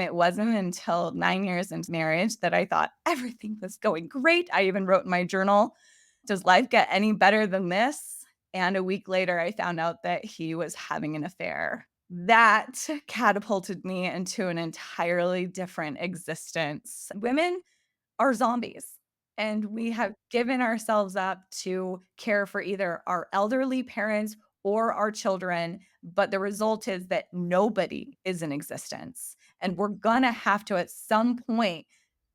It wasn't until 9 years into marriage that I thought everything was going great. I even wrote in my journal, "Does life get any better than this?" And a week later, I found out that he was having an affair. That catapulted me into an entirely different existence. Women are zombies, and we have given ourselves up to care for either our elderly parents or our children, but the result is that nobody is in existence, and we're gonna have to, at some point,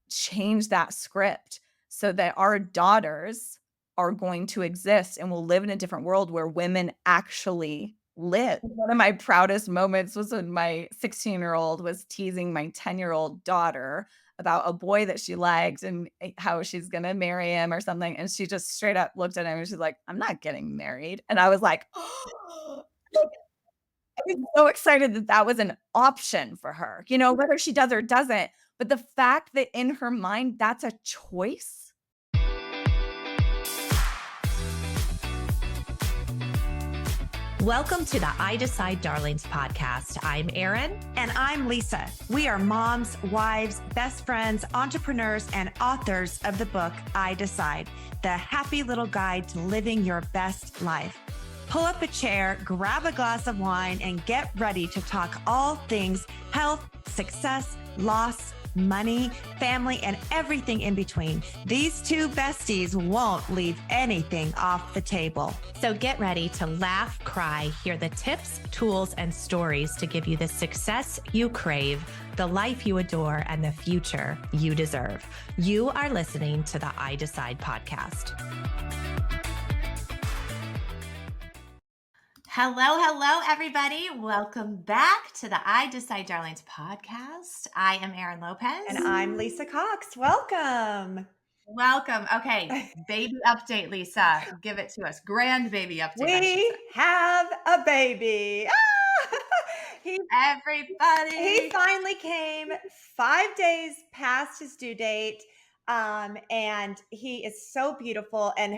change that script so that our daughters are going to exist and will live in a different world where women actually live. One of my proudest moments was when my 16-year-old was teasing my 10-year-old daughter about a boy that she liked and how she's gonna marry him or something, and she just straight up looked at him and she's like, "I'm not getting married." And I was like, like, I was so excited that that was an option for her, whether she does or doesn't, but the fact that in her mind, that's a choice. Welcome to the I Decide Darlings podcast. I'm Erin. And I'm Lisa. We are moms, wives, best friends, entrepreneurs, and authors of the book, I Decide, the happy little guide to living your best life. Pull up a chair, grab a glass of wine, and get ready to talk all things health, success, loss, money, family, and everything in between. These two besties won't leave anything off the table. So get ready to laugh, cry, hear the tips, tools, and stories to give you the success you crave, the life you adore, and the future you deserve. You are listening to the I Decide podcast. Hello, everybody. Welcome back to the I Decide Darlings podcast. I am Erin Lopez. And I'm Lisa Cox. Welcome. Okay, baby update, Lisa. Give it to us. Grand baby update. We have a baby. Everybody. He finally came 5 days past his due date. And he is so beautiful. And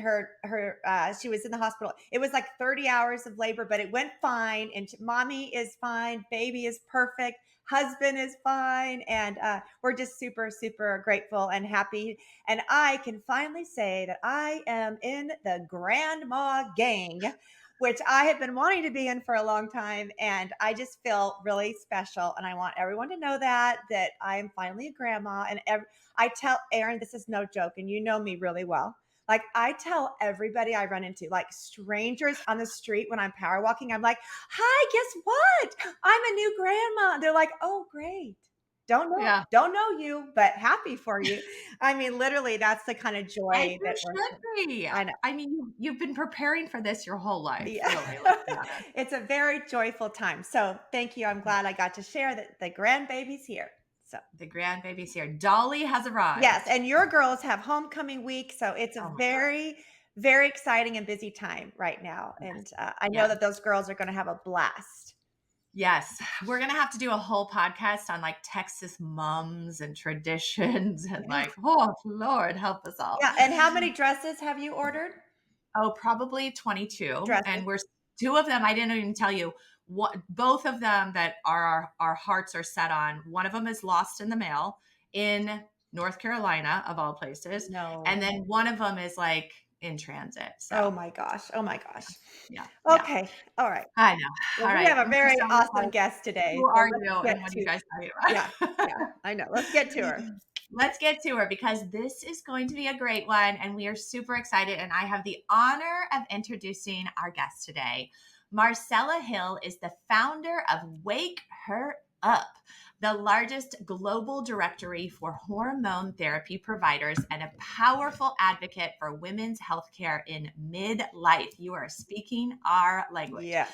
she was in the hospital. It was like 30 hours of labor, but it went fine. And mommy is fine. Baby is perfect. Husband is fine. And we're just super, super grateful and happy. And I can finally say that I am in the grandma gang, which I have been wanting to be in for a long time. And I just feel really special. And I want everyone to know that I am finally a grandma. And I tell Erin, this is no joke, and you know me really well. Like, I tell everybody I run into, like strangers on the street when I'm power walking, I'm like, "Hi, guess what? I'm a new grandma." They're like, "Oh, great. Don't know you, but happy for you." I mean, literally, that's the kind of joy that should be. I know. I mean, you've been preparing for this your whole life. Yeah. Really. It's a very joyful time. So thank you. I'm glad I got to share that the grandbaby's here. So the grandbaby's here. Dolly has arrived. Yes, and your girls have homecoming week, so it's a very, very exciting and busy time right now. And I know that those girls are going to have a blast. Yes, we're going to have to do a whole podcast on like Texas mums and traditions and like, oh, Lord, help us all. Yeah, and how many dresses have you ordered? Oh, probably 22. Dresses. And we're two of them. I didn't even tell you. Both of them that our hearts are set on. One of them is lost in the mail in North Carolina, of all places. No. And then one of them is like in transit. So. Oh my gosh. Yeah. Okay. Yeah. All right. I know. Well, all we right. have a very awesome guest today. Who are you and what do you guys talking about? Yeah, I know. Let's get to her. Let's get to her because this is going to be a great one and we are super excited. And I have the honor of introducing our guest today. Marcella Hill is the founder of Wake Her Up, the largest global directory for hormone therapy providers and a powerful advocate for women's healthcare in midlife. You are speaking our language. Yeah.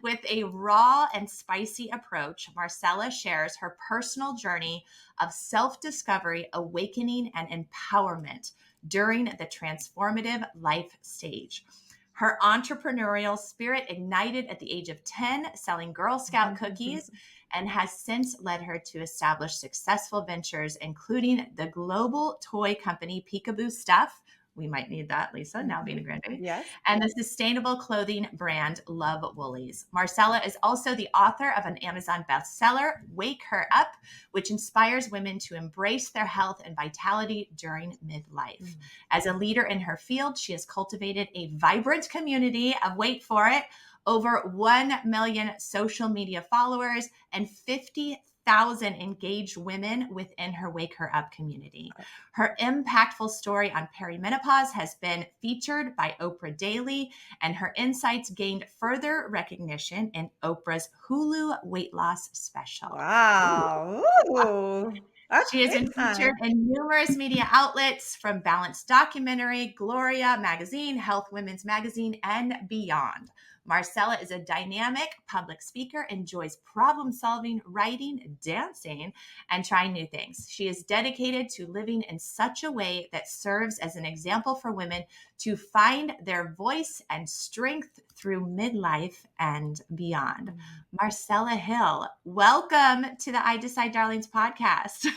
With a raw and spicy approach, Marcella shares her personal journey of self-discovery, awakening, and empowerment during the transformative life stage. Her entrepreneurial spirit ignited at the age of 10, selling Girl Scout cookies, and has since led her to establish successful ventures, including the global toy company Peekaboo Stuff, We might need that, Lisa, now being a grandbaby. Yes. And the sustainable clothing brand Love Woolies. Marcella is also the author of an Amazon bestseller, Wake Her Up, which inspires women to embrace their health and vitality during midlife. As a leader in her field, she has cultivated a vibrant community of, wait for it, over 1 million social media followers and 50,000 engaged women within her Wake Her Up community. Her impactful story on perimenopause has been featured by Oprah Daily, and her insights gained further recognition in Oprah's Hulu weight loss special. Wow. Ooh, that's She has big been featured time. in numerous media outlets from Balanced Documentary, Gloria Magazine, Health Women's Magazine, and beyond. Marcella is a dynamic public speaker, enjoys problem solving, writing, dancing, and trying new things. She is dedicated to living in such a way that serves as an example for women to find their voice and strength through midlife and beyond. Marcella Hill, welcome to the I Decide Darlings podcast.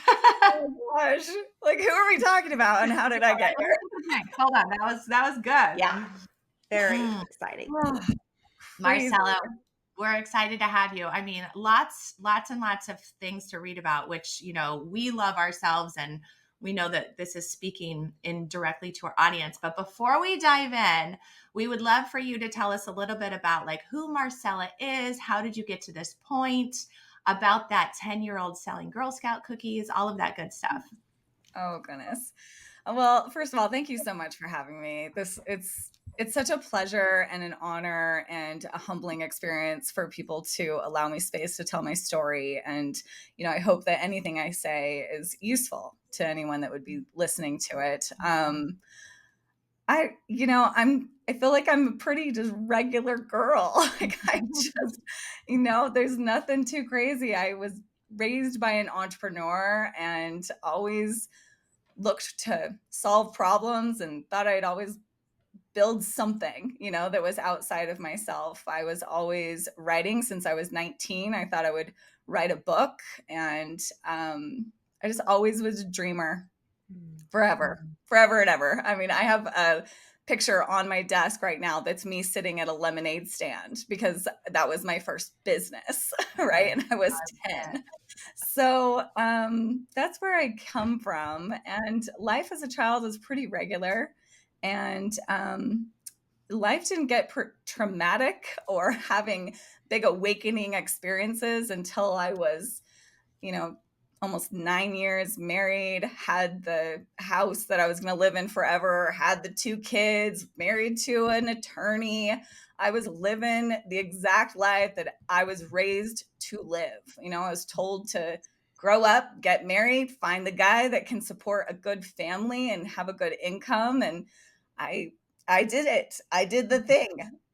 Oh gosh. Like, who are we talking about and how did I get here? Hold on, that was good. Yeah. Very Mm. exciting. Oh, crazy. Marcella, we're excited to have you. I mean, lots and lots of things to read about, which, we love ourselves, and we know that this is speaking indirectly to our audience. But before we dive in, we would love for you to tell us a little bit about like who Marcella is, how did you get to this point, about that 10-year-old selling Girl Scout cookies, all of that good stuff. Oh goodness. Well, first of all, thank you so much for having me. It's such a pleasure and an honor and a humbling experience for people to allow me space to tell my story. And, I hope that anything I say is useful to anyone that would be listening to it. I feel like I'm a pretty just regular girl. Like I just, there's nothing too crazy. I was raised by an entrepreneur and always looked to solve problems and thought I'd always build something, that was outside of myself. I was always writing since I was 19. I thought I would write a book, and I just always was a dreamer forever and ever. I mean, I have a picture on my desk right now that's me sitting at a lemonade stand because that was my first business, right? And I was 10. So that's where I come from. And life as a child was pretty regular. And life didn't get traumatic or having big awakening experiences until I was, almost 9 years married, had the house that I was going to live in forever, had the 2 kids, married to an attorney. I was living the exact life that I was raised to live. I was told to grow up, get married, find the guy that can support a good family and have a good income. And I did it. I did the thing.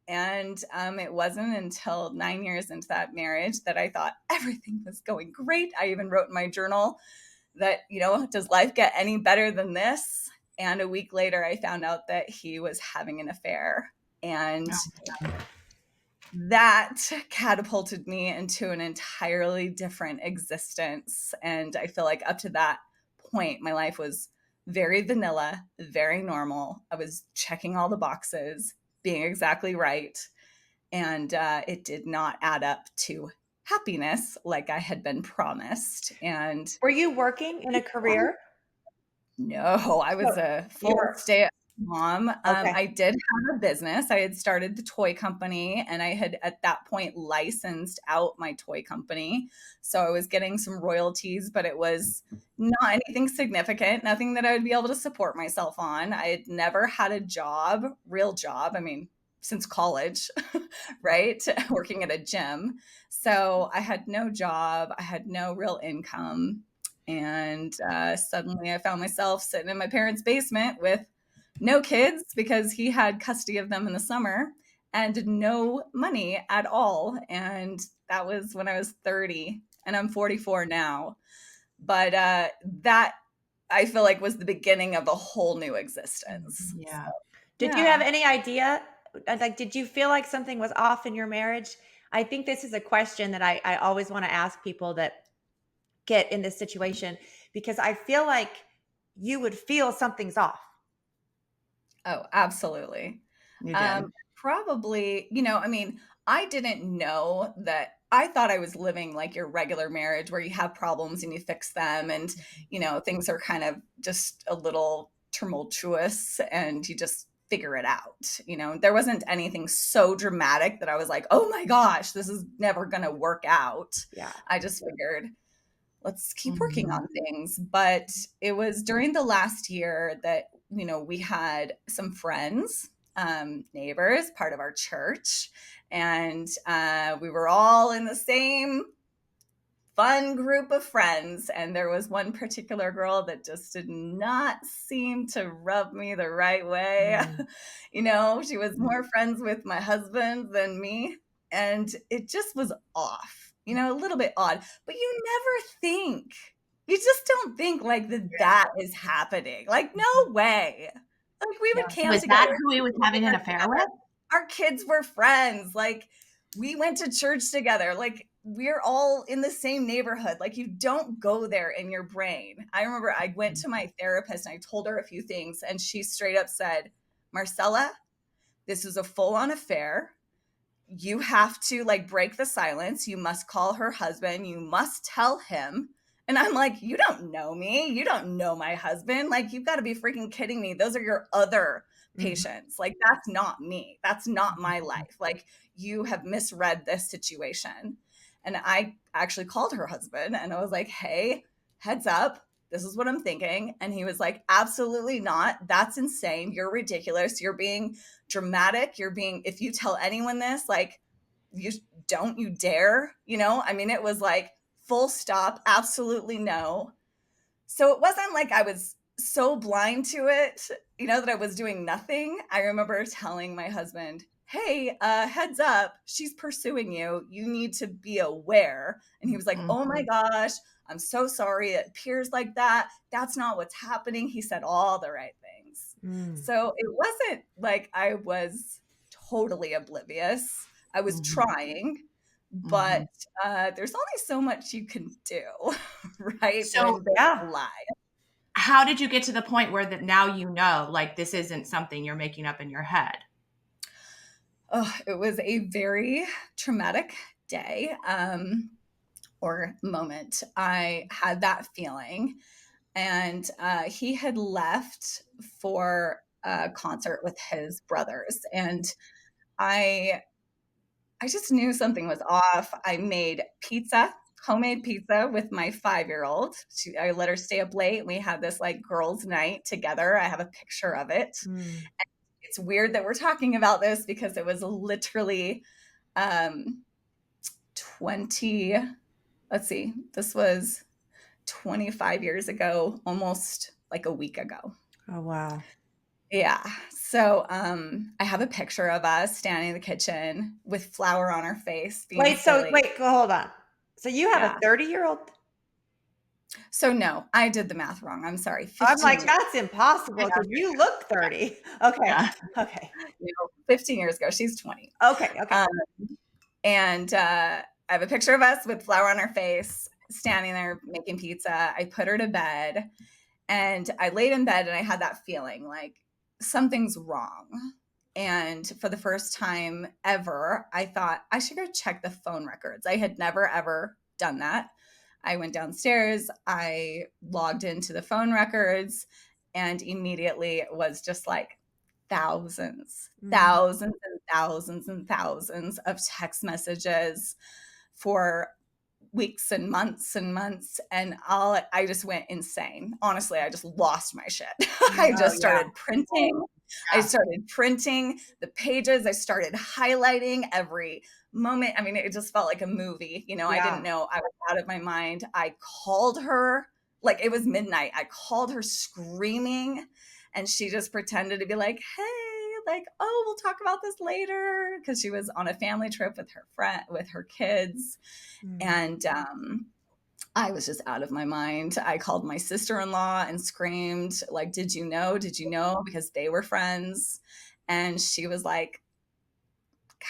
And it wasn't until 9 years into that marriage that I thought everything was going great. I even wrote in my journal that, does life get any better than this? And a week later, I found out that he was having an affair. And that catapulted me into an entirely different existence. And I feel like up to that point, my life was very vanilla, very normal. I was checking all the boxes, being exactly right. And it did not add up to happiness like I had been promised. And Were you working in a career? no, I was a You full were stay-at-home mom. okay. I did have a business. I had started the toy company, and I had at that point licensed out my toy company. So I was getting some royalties, but it was not anything significant, nothing that I would be able to support myself on. I had never had a job, real job. I mean, since college, right? Working at a gym. So I had no job. I had no real income. And suddenly I found myself sitting in my parents' basement with no kids because he had custody of them in the summer and no money at all. And that was when I was 30, and I'm 44 now. But that I feel like was the beginning of a whole new existence. Yeah. Did you have any idea? Like, did you feel like something was off in your marriage? I think this is a question that I always want to ask people that get in this situation, because I feel like you would feel something's off. Oh, absolutely. You did. Probably, I mean, I didn't know that. I thought I was living like your regular marriage where you have problems and you fix them and, things are kind of just a little tumultuous and you just figure it out. There wasn't anything so dramatic that I was like, "Oh my gosh, this is never going to work out." Yeah. I just figured, let's keep working Mhm. on things. But it was during the last year that, we had some friends, neighbors, part of our church, and we were all in the same fun group of friends. And there was one particular girl that just did not seem to rub me the right way. Mm. She was more friends with my husband than me. And it just was off, a little bit odd. But you never think, you just don't think like that is happening. Like, no way. Like, we would Yeah. camp Was that together, who he was having an dinner affair together. with? Our kids were friends. Like, we went to church together. Like, we're all in the same neighborhood. Like, you don't go there in your brain. I remember I went to my therapist and I told her a few things, and she straight up said, "Marcella, this is a full on affair. You have to like break the silence. You must call her husband. You must tell him." And I'm like, "You don't know me. You don't know my husband. Like, you've got to be freaking kidding me. Those are your other Mhm. patients. Like, that's not me. That's not my life. Like, you have misread this situation." And I actually called her husband and I was like, "Hey, heads up. This is what I'm thinking." And he was like, "Absolutely not. That's insane. You're ridiculous. You're being dramatic. If you tell anyone this, like, you don't you dare, I mean, it was like full stop, absolutely no. So it wasn't like I was so blind to it, that I was doing nothing. I remember telling my husband, "Hey, heads up, she's pursuing you. You need to be aware." And he was like, "Oh my Mhm. gosh, I'm so sorry. It appears like that. That's not what's happening." He said all the right things. Mm. So it wasn't like I was totally oblivious. I was Mhm. trying, but Mhm. there's only so much you can do, right? So, When there's Yeah. a lie. how did you get to the point where that now you know, like, this isn't something you're making up in your head? Oh, it was a very traumatic day, or moment. I had that feeling, and he had left for a concert with his brothers, and I I just knew something was off. I made pizza, homemade pizza with my 5-year-old. I let her stay up late. We had this like girls' night together. I have a picture of it. Mm. It's weird that we're talking about this because it was literally um 20, let's see, this was 25 years ago, almost like a week ago. Oh, wow. Yeah. So I have a picture of us standing in the kitchen with flour on our face, being silly. Hold on. So you have a Yeah. 30-year-old? So no, I did the math wrong. I'm sorry. I'm 15 like, years. that's impossible because you look 30. Okay. Yeah. Okay. 15 years ago. She's 20. Okay. Okay. Um, and I have a picture of us with flour on our face, standing there making pizza. I put her to bed, and I laid in bed, and I had that feeling like something's wrong. And for the first time ever, I thought I should go check the phone records. I had never ever done that. I went downstairs, I logged into the phone records, and immediately it was just like thousands, Mm. thousands and thousands and thousands of text messages for weeks and months. And I just went insane. Honestly, I just lost my shit. I Oh, just yeah. started printing. I Yeah. started printing the pages. I started highlighting every moment. I mean, it just felt like a movie. I didn't Yeah. know I was out of my mind. I called her, like it was midnight. I called her screaming, and she just pretended to be like, "Hey, like, oh, we'll talk about this later," because she was on a family trip with her friend, with her kids. Mm. And I was just out of my mind. I called my sister-in-law and screamed, like, "Did you know? Did you know?" Because they were friends. And she was like,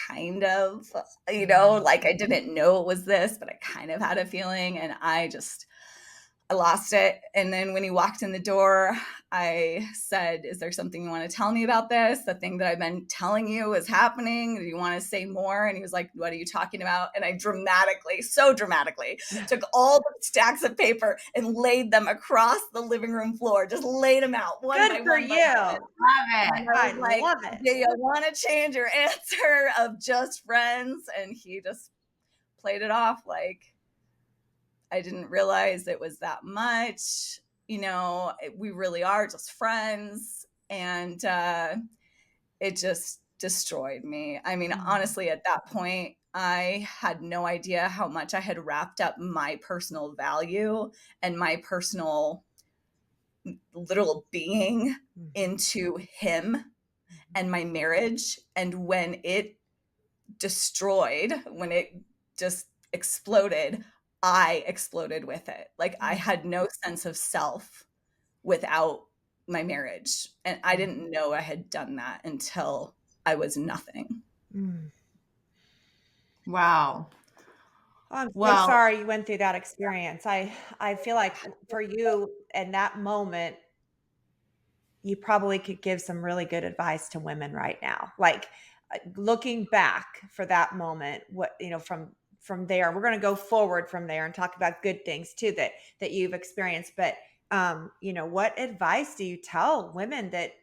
kind of, Mm. like I didn't know it was this, but I kind of had a feeling. And I just, I lost it. And then when he walked in the door, I said, "Is there something you want to tell me about this? The thing that I've been telling you is happening. Do you want to say more?" And he was like, "What are you talking about?" And I dramatically, so dramatically, took all the stacks of paper and laid them across the living room floor, just laid them out one Good by for one by you. one. Love And it. I I was like, love it. "Do you want to change your answer of just friends?" And he just played it off like, "I didn't realize it was that much. We really are just friends." And it just destroyed me. I mean, Mm, honestly, at that point, I had no idea how much I had wrapped up my personal value and my personal literal being mhm, into him mhm, and my marriage. And when it just exploded, I exploded with it. Like, I mm, had no sense of self without my marriage. And I mm, didn't know I had done that until I was nothing. mm. Wow. Oh, I'm so Well, sorry you went through that experience. I feel like for you in that moment, you probably could give some really good advice to women right now. Like looking back for that moment, what from there, we're going to go forward from there and talk about good things too that you've experienced. But what advice do you tell women that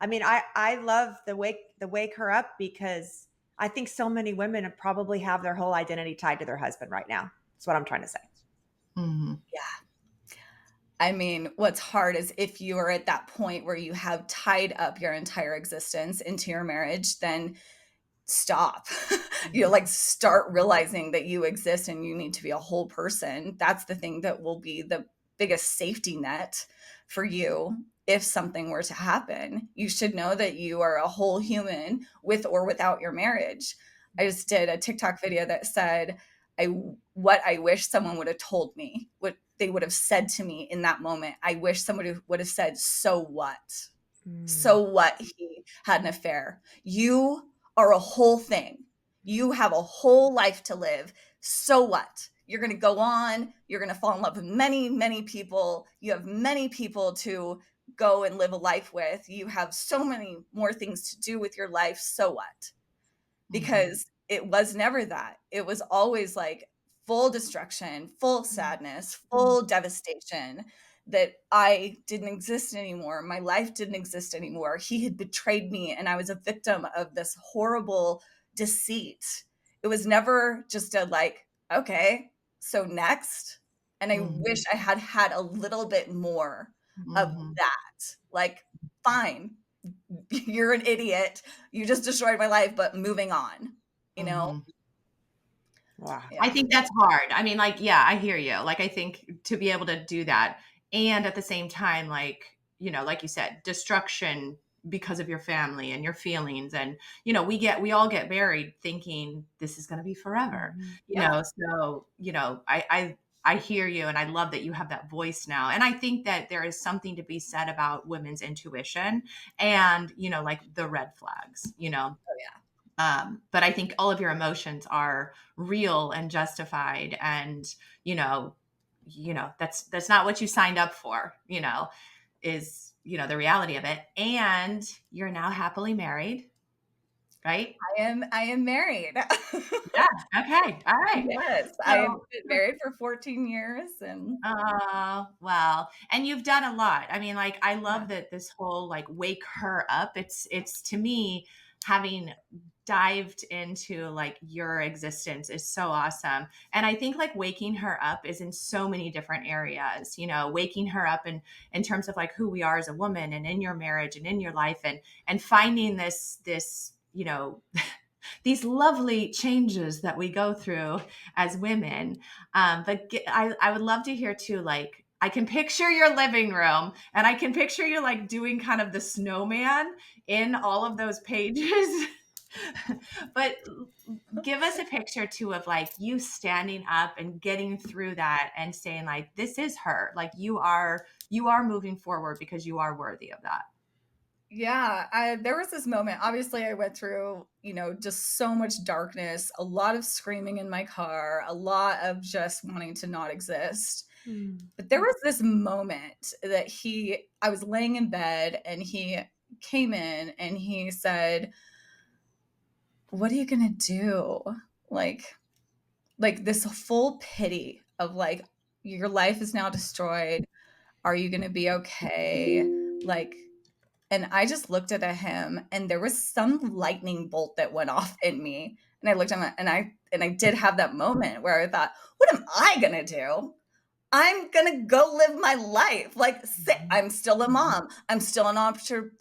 I mean, I love the wake her up because I think so many women probably have their whole identity tied to their husband right now. That's what I'm trying to say. mhm. Yeah. I mean, what's hard is if you are at that point where you have tied up your entire existence into your marriage, then stop. Like, Mhm. start realizing that you exist and you need to be a whole person. That's the thing that will be the biggest safety net for you if something were to happen. You should know that you are a whole human with or without your marriage. I just did a TikTok video that said, I what I wish someone would have told me, what they would have said to me in that moment. I wish somebody would have said, "So what? Mm, So what he had an affair? You are a whole thing. You have a whole life to live. So what? You're going to go on. You're going to fall in love with many, many people. You have many people to go and live a life with. You have so many more things to do with your life. So what?" Mhm. Because it was never that. It was always like full destruction, full mm, sadness, full devastation, that I didn't exist anymore. My life didn't exist anymore. He had betrayed me, and I was a victim of this horrible deceit. It was never just a like, okay, so next. And I Mhm. wish I had had a little bit more of Mhm. that. Like, fine, you're an idiot. You just destroyed my life, but moving on, you know? Mhm. wow. I Yeah. think that's hard. I mean, like, yeah, I hear you. Like, I think to be able to do that and at the same time, like, like you said, destruction because of your family and your feelings. And, we all get married thinking this is going to be forever, Mhm, Yeah. So, I hear you and I love that you have that voice now. And I think that there is something to be said about women's intuition and, like the red flags, Oh, yeah. but I think all of your emotions are real and justified, and you know, that's not what you signed up for. Is the reality of it, and you're now happily married, right? I am married. Yeah. Okay. All right. Yes, I have So, been married for 14 years, and well, and you've done a lot. I mean, like, I yeah. love that this whole like wake her up. It's to me having dived into like your existence is so awesome. And I think like waking her up is in so many different areas, waking her up in terms of like who we are as a woman and in your marriage and in your life and finding this, these lovely changes that we go through as women. I would love to hear too, like, I can picture your living room and I can picture you like doing kind of the snowman in all of those pages. But give us a picture too of like you standing up and getting through that and saying like this is her, like you are moving forward because you are worthy of that. Yeah, there was this moment. Obviously, I went through, just so much darkness, a lot of screaming in my car, a lot of just wanting to not exist. Mm. But there was this moment that I was laying in bed and he came in and he said, "What are you gonna do?" Like, this full pity of like, your life is now destroyed. Are you gonna be okay? Like, and I just looked at him and there was some lightning bolt that went off in me. And I looked at him and I did have that moment where I thought, what am I gonna do? I'm gonna go live my life. Like, I'm still a mom. I'm still an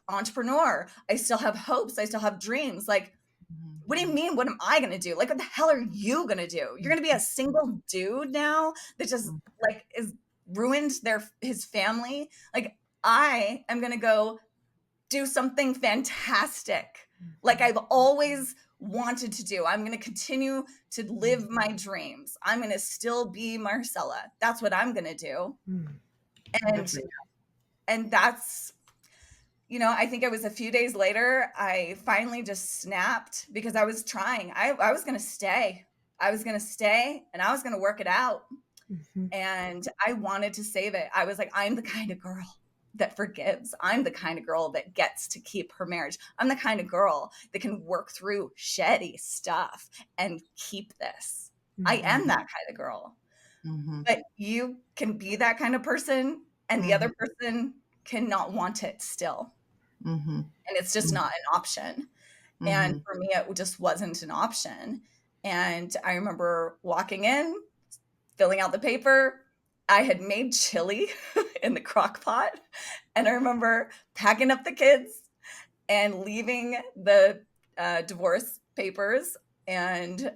entrepreneur. I still have hopes. I still have dreams. Like, what do you mean? What am I gonna do? Like, what the hell are you gonna do? You're gonna be a single dude now that just like is ruined his family. Like, I am gonna go do something fantastic. Like I've always wanted to do. I'm going to continue to live my dreams. I'm going to still be Marcella. That's what I'm going to do. Mm. And that's, I think it was a few days later, I finally just snapped because I was trying. I was going to stay. I was going to stay and I was going to work it out. Mhm. And I wanted to save it. I was like, I'm the kind of girl that forgives. I'm the kind of girl that gets to keep her marriage. I'm the kind of girl that can work through shitty stuff and keep this. I am that kind of girl. Mhm. But you can be that kind of person and the other person cannot want it still. Mhm. And it's just not an option. And for me, it just wasn't an option. And I remember walking in, filling out the paper. I had made chili in the crock pot. And I remember packing up the kids and leaving the divorce papers and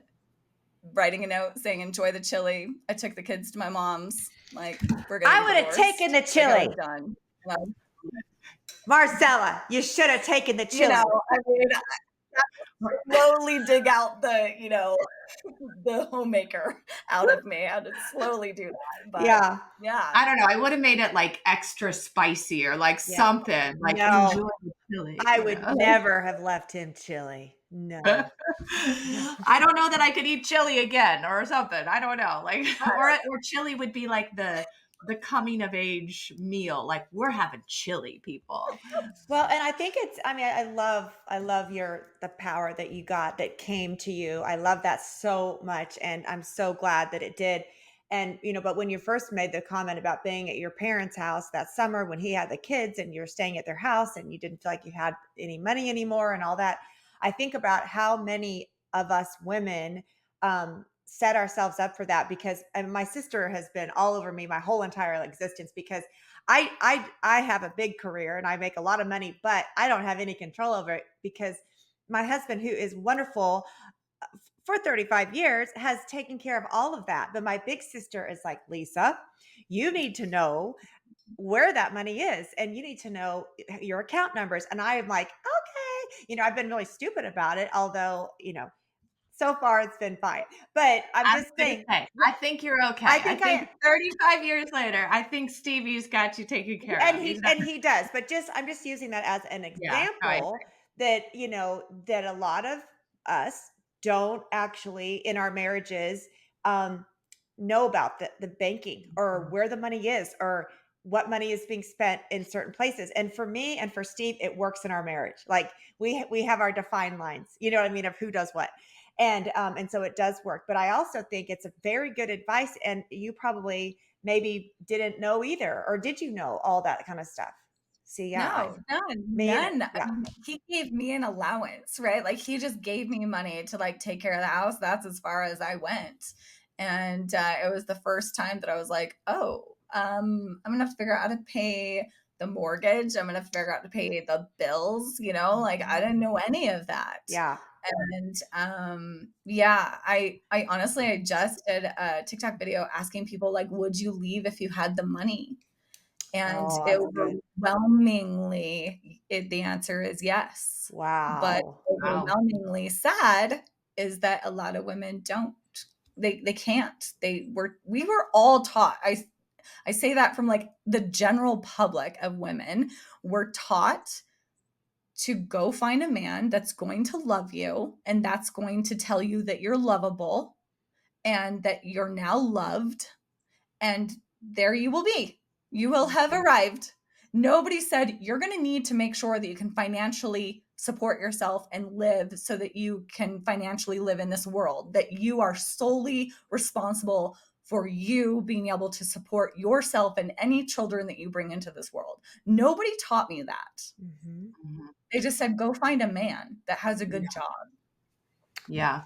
writing a note saying, enjoy the chili. I took the kids to my mom's, like, we're going to I get would have taken divorced. the Like, I chili. was done. Marcella, you should have taken the chili. I mean, slowly dig out the homemaker out of me. I had to slowly do that. But Yeah. yeah. I don't know. I would have made it like extra spicy or like Yeah. something like No. enjoy the chili. I would never have left him chili. No. I don't know that I could eat chili again or something. I don't know. Like or chili would be like the coming of age meal. Like we're having chili, people. Well, and I think I mean, I love the power that you got that came to you. I love that so much. And I'm so glad that it did. And, but when you first made the comment about being at your parents' house that summer when he had the kids and you're staying at their house and you didn't feel like you had any money anymore and all that, I think about how many of us women, set ourselves up for that because and my sister has been all over me my whole entire existence because I have a big career and I make a lot of money, but I don't have any control over it because my husband, who is wonderful for 35 years, has taken care of all of that. But my big sister is like, Lisa, you need to know where that money is and you need to know your account numbers. And I am like, okay, I've been really stupid about it, although, so far it's been fine. But I'm I was just gonna saying, say, I think you're okay. I I think think I 35 years later, I think Stevie's got you taken care and of. He's he not, and he does, but I'm just using that as an yeah, no, I example that that a lot of us don't actually in our marriages um know about the banking or where the money is or what money is being spent in certain places. And for me and for Steve, it works in our marriage. Like we have our defined lines, you know what I mean, of who does what. And so it does work. But I also think it's a very good advice. And you probably maybe didn't know either, or did you know all that kind of stuff? See, yeah, No, none, me either. none. I Yeah, mean, he gave me an allowance, right? Like he just gave me money to like take care of the house. That's as far as I went. And it was the first time that I was like, oh, I'm gonna have to figure out how to pay the mortgage. I'm gonna have to figure out how to pay the bills, like I didn't know any of that. yeah. And yeah, I honestly I just did a TikTok video asking people like, would you leave if you had the money? And Oh, that's good. overwhelmingly, the answer is yes. But Wow. wow. overwhelmingly sad is that a lot of women don't. They can't. We were all taught. I say that from like the general public of women. We're taught to go find a man that's going to love you and that's going to tell you that you're lovable and that you're now loved and there you will be. You will have arrived. Nobody said you're going to need to make sure that you can financially support yourself and live so that you can financially live in this world, that you are solely responsible for you being able to support yourself and any children that you bring into this world. Nobody taught me that. Mhm. Mhm. They just said, go find a man that has a good job. Yeah.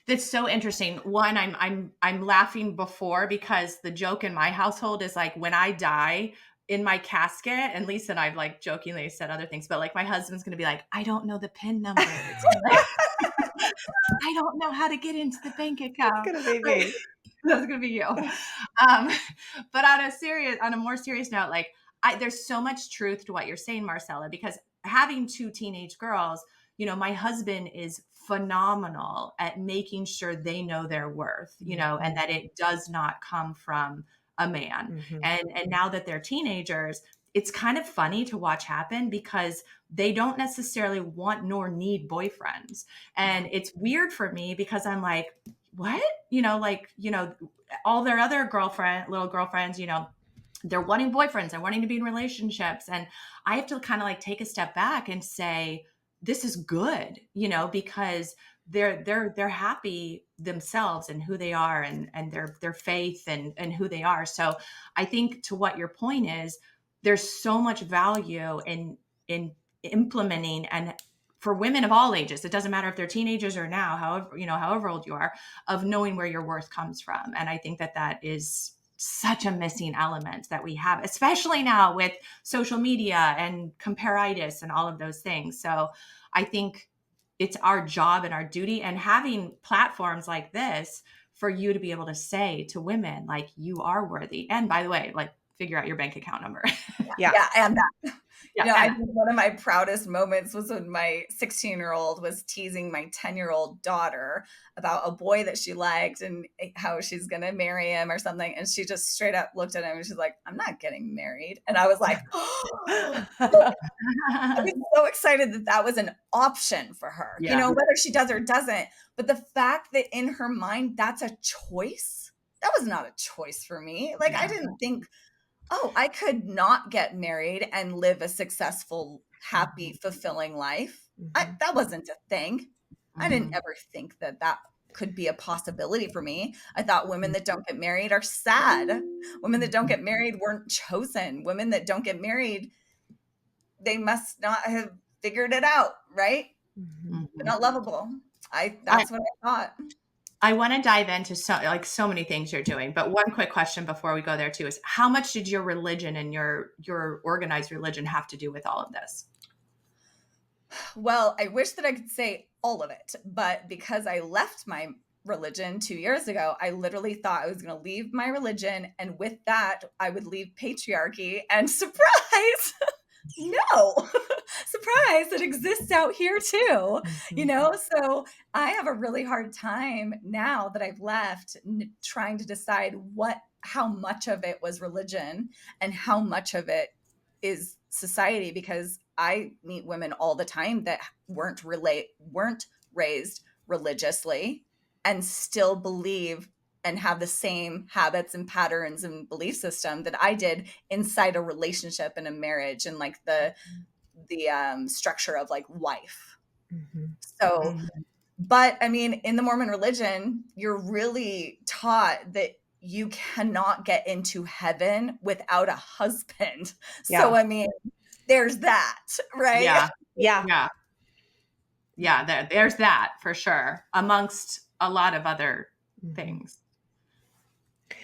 That's so interesting. One, I'm laughing before because the joke in my household is like when I die in my casket, and Lisa and I've like jokingly said other things, but like my husband's gonna be like, I don't know the PIN number. It's like, I don't know how to get into the bank That's account. gonna be Like, me. that's gonna be you. But on a more serious note, like there's so much truth to what you're saying, Marcella, because having two teenage girls, my husband is phenomenal at making sure they know their worth, and that it does not come from a man. Mhm. And now that they're teenagers, it's kind of funny to watch happen because they don't necessarily want nor need boyfriends. And it's weird for me because I'm like, what? All their other little girlfriends, they're wanting boyfriends and wanting to be in relationships. And I have to kind of like take a step back and say, this is good, because they're happy themselves and who they are and their faith and who they are. So I think to what your point is, there's so much value in implementing, and for women of all ages, it doesn't matter if they're teenagers or now, however old you are, of knowing where your worth comes from. And I think that is such a missing element that we have, especially now with social media and comparitis and all of those things. So I think it's our job and our duty, and having platforms like this for you to be able to say to women, like, you are worthy. And by the way, like, figure out your bank account number. Yeah. Yeah, and that. Yeah. I And think one of my proudest moments was when my 16-year-old was teasing my 10-year-old daughter about a boy that she liked and how she's going to marry him or something. And she just straight up looked at him and she's like, I'm not getting married. And I was like, I was so excited that that was an option for her, yeah. whether she does or doesn't. But the fact that in her mind, that's a choice, that was not a choice for me. Like, I Yeah. didn't think, oh, I could not get married and live a successful, happy, fulfilling life. Mhm. That wasn't a thing. I didn't Mhm. ever think that that could be a possibility for me. I thought women that don't get married are sad. Women that don't get married weren't chosen. Women that don't get married, they must not have figured it out, right? Mhm. They're Mhm. not lovable. I, That's what I thought. I want to dive into so many things you're doing, but one quick question before we go there too is, how much did your religion and your organized religion have to do with all of this? Well, I wish that I could say all of it, but because I left my religion 2 years ago, I literally thought I was going to leave my religion. And with that, I would leave patriarchy. And surprise, no, surprise, it exists out here too. Mhm. So I have a really hard time now that I've left trying to decide how much of it was religion and how much of it is society, because I meet women all the time that weren't raised religiously and still believe and have the same habits and patterns and belief system that I did inside a relationship and a marriage and like the structure of like wife. Mhm. So, Mhm. but I mean, in the Mormon religion, you're really taught that you cannot get into heaven without a husband. So, Yeah. I mean, there's that, right? Yeah. Yeah. Yeah. Yeah. There's that for sure, amongst a lot of other Mhm. things.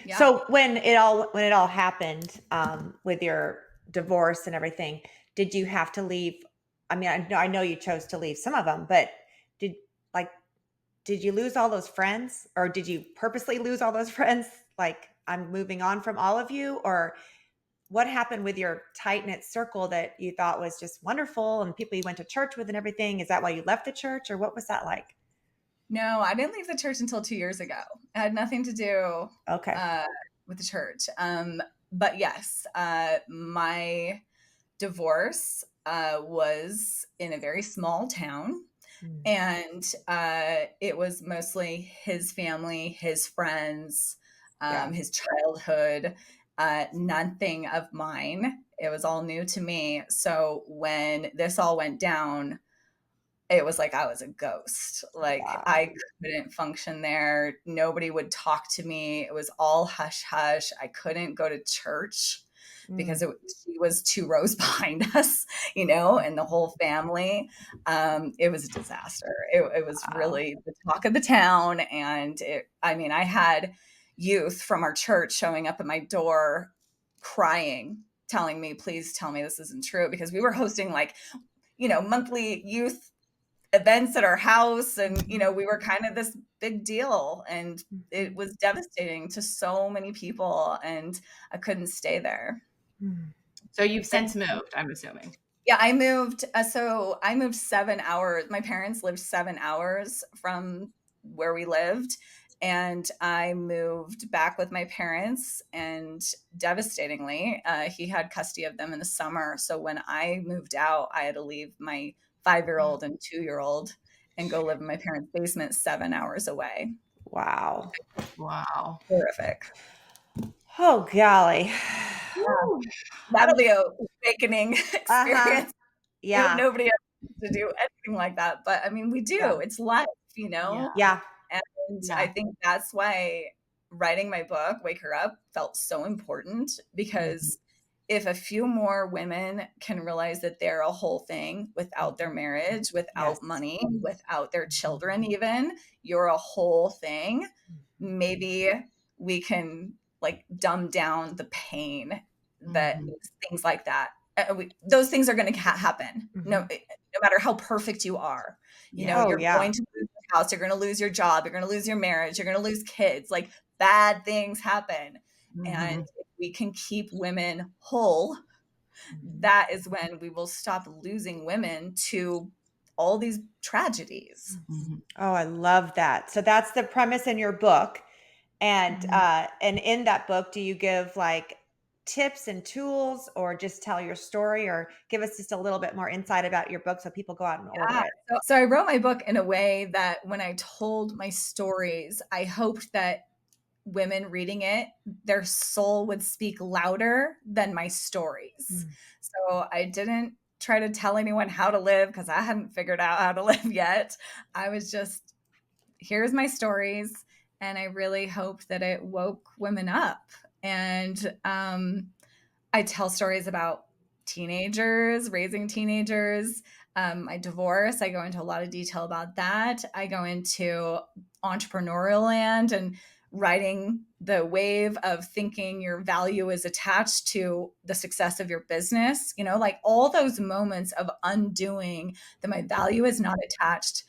Yeah. So when it all happened, with your divorce and everything, did you have to leave? I mean, I know you chose to leave some of them, but did like did you lose all those friends, or did you purposely lose all those friends? Like, I'm moving on from all of you, or what happened with your tight knit circle that you thought was just wonderful and people you went to church with and everything? Is that why you left the church, or what was that like? No, I didn't leave the church until 2 years ago. It had nothing to do Okay. uh, with the church. But yes, my divorce was in a very small town. Mm. And it was mostly his family, his friends, Yeah. his childhood. nothing of mine. It was all new to me. So when this all went down, it was like I was a ghost. Like Wow. I couldn't function there. Nobody would talk to me. It was all hush hush. I couldn't go to church because Mm. she was 2 rows behind us, you know, and the whole family. It was a disaster. It was Wow. really the talk of the town. And I mean, I had youth from our church showing up at my door crying, telling me, please tell me this isn't true, because we were hosting like, you know, monthly youth events at our house, and you know, we were kind of this big deal, and it Mhm. was devastating to so many people, and I couldn't stay there. Mm. So you've And since moved, I'm assuming. yeah, I moved. So I moved 7 hours. My parents lived 7 hours from where we lived. And I moved back with my parents. And devastatingly, he had custody of them in the summer. So when I moved out, I had to leave my 5-year-old and 2-year-old and go live in my parents' basement 7 hours away. Wow. Wow. Horrific. Oh, golly. Yeah. Woo. That'll be a awakening Uh-huh. experience. Yeah. Nobody else to do anything like that, but I mean, we Yeah. do. It's life, you Yeah. know? Yeah. And I Yeah. think that's why writing my book, Wake Her Up, felt so important, Mhm. because if a few more women can realize that they're a whole thing without their marriage, Yes. without money, without their children even, you're a whole thing, Mhm. maybe we can like dumb down the pain that Mhm. things like that. Those things are going to happen. No, Mhm. no matter how perfect you are, you know, Yeah. Oh, you're yeah. going to lose your house, you're going to lose your job, you're going to lose your marriage, you're going to lose kids. Like bad things happen. And Mhm. if we can keep women whole, Mhm. that is when we will stop losing women to all these tragedies. Mhm. Mhm. Oh, I love that. So that's the premise in your book. Mhm. And in that book, do you give like tips and tools or just tell your story or give us just a little bit more insight about your book so people go out and order Yeah. it? So I wrote my book in a way that when I told my stories, I hoped that women reading it, their soul would speak louder than my stories. Mm. So I didn't try to tell anyone how to live because I hadn't figured out how to live yet. I was just, here's my stories. And I really hoped that it woke women up. And I tell stories about teenagers, raising teenagers, my divorce. I go into a lot of detail about that. I go into entrepreneurial land and riding the wave of thinking your value is attached to the success of your business. You know, like all those moments of undoing that my value is not attached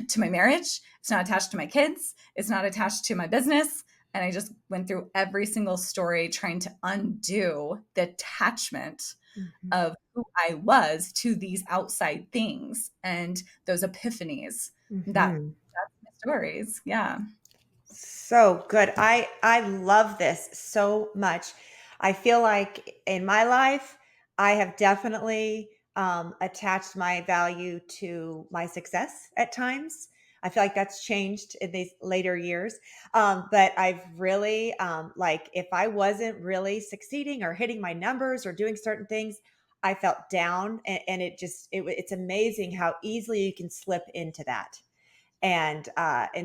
to my marriage, it's not attached to my kids, it's not attached to my business. And I just went through every single story trying to undo the attachment Mhm. of who I was to these outside things and those epiphanies. Mhm. That's my stories. Yeah. So good. I love this so much. I feel like in my life, I have definitely attached my value to my success at times. I feel like that's changed in these later years. But I've really like if I wasn't really succeeding or hitting my numbers or doing certain things, I felt down, and it's amazing how easily you can slip into that. And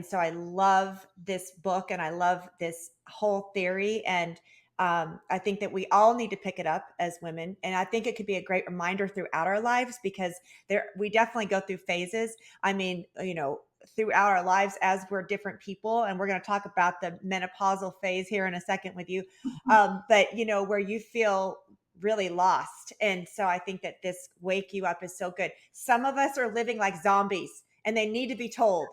so I love this book and I love this whole theory. And I think that we all need to pick it up as women, and I think it could be a great reminder throughout our lives because there we definitely go through phases. I mean, throughout our lives as we're different people, and we're going to talk about the menopausal phase here in a second with you. But where you feel really lost, and so I think that this wake you up is so good. Some of us are living like zombies and they need to be told.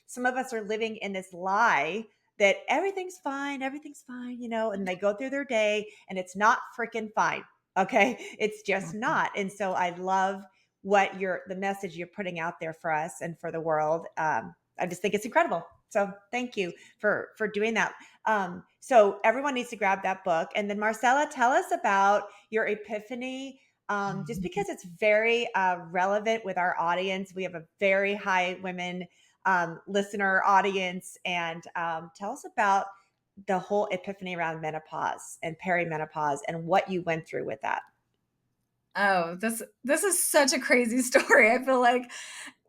Some of us are living in this lie that everything's fine, and they go through their day and it's not freaking fine. Okay. It's just Mhm. not. And so I love the message you're putting out there for us and for the world. I just think it's incredible. So thank you for doing that. So everyone needs to grab that book. And then Marcella, tell us about your epiphany, just because it's very relevant with our audience. We have a very high women listener audience. And tell us about the whole epiphany around menopause and perimenopause and what you went through with that. Oh, this is such a crazy story. I feel like,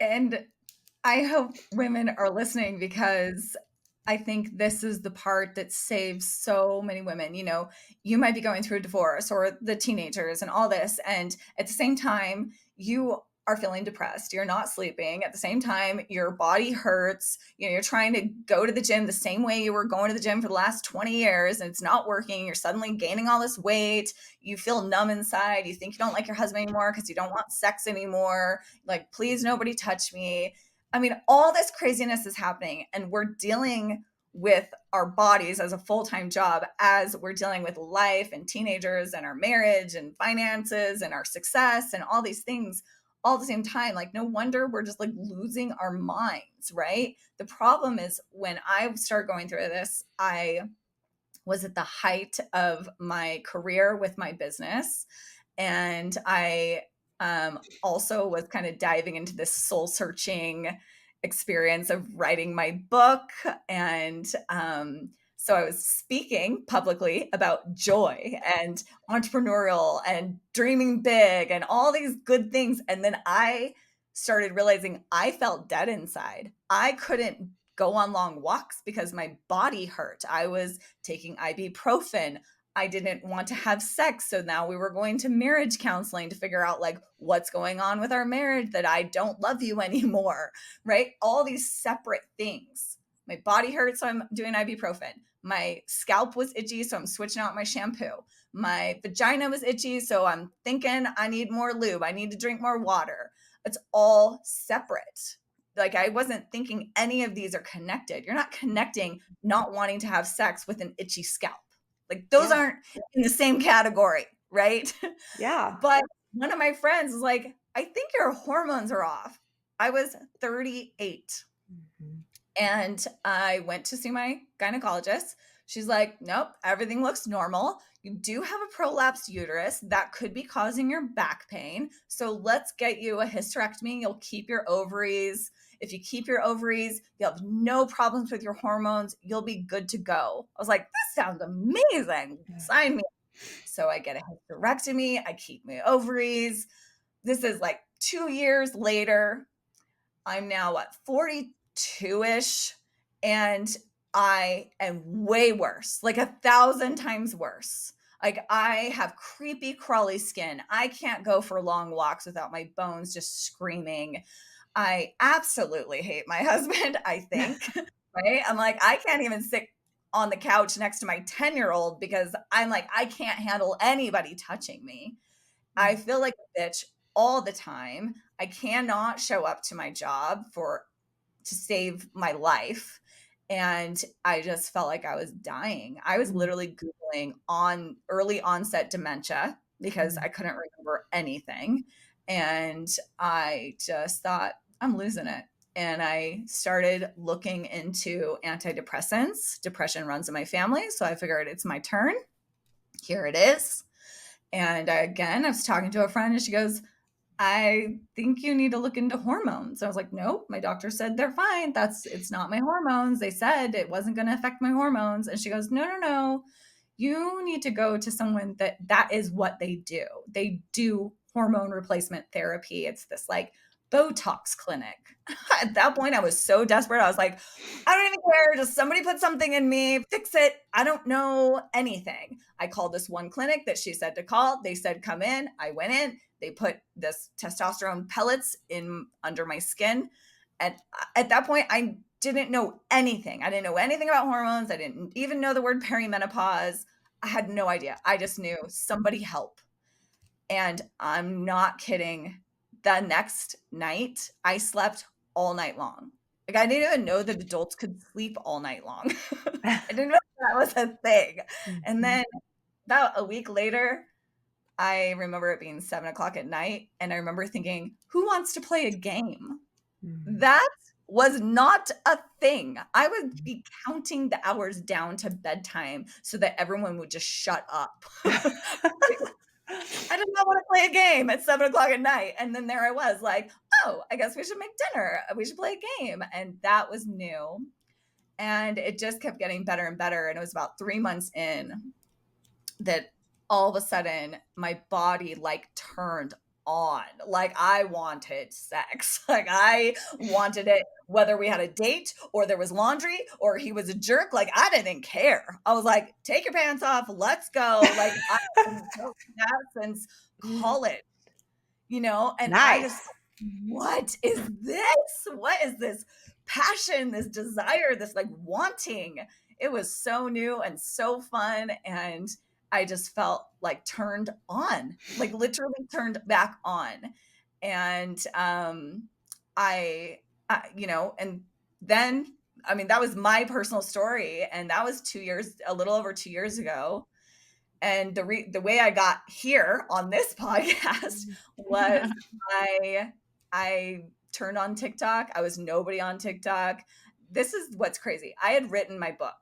and I hope women are listening because I think this is the part that saves so many women. You know, you might be going through a divorce or the teenagers and all this. And at the same time, you are feeling depressed. You're not sleeping. At the same time, your body hurts. You know, you're trying to go to the gym the same way you were going to the gym for the last 20 years and it's not working. You're suddenly gaining all this weight. You feel numb inside. You think you don't like your husband anymore because you don't want sex anymore. Like, please, nobody touch me. I mean, all this craziness is happening, and we're dealing with our bodies as a full-time job as we're dealing with life and teenagers and our marriage and finances and our success and all these things all at the same time. Like, no wonder we're just like losing our minds, right? The problem is when I started going through this, I was at the height of my career with my business. And I also was kind of diving into this soul searching experience of writing my book. And so I was speaking publicly about joy and entrepreneurial and dreaming big and all these good things. And then I started realizing I felt dead inside. I couldn't go on long walks because my body hurt. I was taking ibuprofen. I didn't want to have sex. So now we were going to marriage counseling to figure out like what's going on with our marriage, that I don't love you anymore, right? All these separate things. My body hurts, so I'm doing ibuprofen. My scalp was itchy, so I'm switching out my shampoo. My vagina was itchy, so I'm thinking I need more lube. I need to drink more water. It's all separate. Like, I wasn't thinking any of these are connected. You're not connecting not wanting to have sex with an itchy scalp. Like, those Yeah. aren't in the same category, right? Yeah. But one of my friends was like, I think your hormones are off. I was 38 Mhm. and I went to see my gynecologist. She's like, nope, everything looks normal. You do have a prolapsed uterus that could be causing your back pain. So let's get you a hysterectomy. You'll keep your ovaries. If you keep your ovaries, you'll have no problems with your hormones. You'll be good to go. I was like, this sounds amazing. Yeah. Sign me. So I get a hysterectomy. I keep my ovaries. This is like 2 years later. I'm now what, 42-ish, and I am way worse, like 1,000 times worse. Like, I have creepy crawly skin. I can't go for long walks without my bones just screaming. I absolutely hate my husband, I think, right? I'm like, I can't even sit on the couch next to my 10-year-old because I'm like, I can't handle anybody touching me. I Mm. feel like a bitch all the time. I cannot show up to my job to save my life. And I just felt like I was dying. I was Mm. literally Googling on early onset dementia because Mm. I couldn't remember anything. And I just thought, I'm losing it. And I started looking into antidepressants. Depression runs in my family. So I figured it's my turn. Here it is. And again, I was talking to a friend and she goes, I think you need to look into hormones. I was like, nope, my doctor said they're fine. It's not my hormones. They said it wasn't going to affect my hormones. And she goes, no, no, no. You need to go to someone that is what they do. They do hormone replacement therapy. It's this like Botox clinic. At that point, I was so desperate. I was like, I don't even care. Just somebody put something in me, fix it. I don't know anything. I called this one clinic that she said to call. They said, come in. I went in. They put this testosterone pellets in under my skin. And at that point, I didn't know anything. I didn't know anything about hormones. I didn't even know the word perimenopause. I had no idea. I just knew somebody help. And I'm not kidding. The next night, I slept all night long. Like, I didn't even know that adults could sleep all night long. I didn't know that was a thing. And Mhm. then about a week later, I remember it being 7 o'clock at night. And I remember thinking, who wants to play a game? Mm. That was not a thing. I would be counting the hours down to bedtime so that everyone would just shut up. I did not want to play a game at 7 o'clock at night. And then there I was like, oh, I guess we should make dinner. We should play a game. And that was new. And it just kept getting better and better. And it was about 3 months in that all of a sudden my body like turned on. Like I wanted sex. Like I wanted it whether we had a date or there was laundry or he was a jerk. Like I didn't care. I was like, take your pants off, let's go. Like I hadn't felt that since college, and I just, Nice. what is this? What is this passion, this desire, this like wanting? It was so new and so fun. And I just felt like turned on, like literally turned back on. And I, and then, I mean, that was my personal story. And that was a little over 2 years ago. And the way I got here on this podcast was I turned on TikTok. I was nobody on TikTok. This is what's crazy. I had written my book.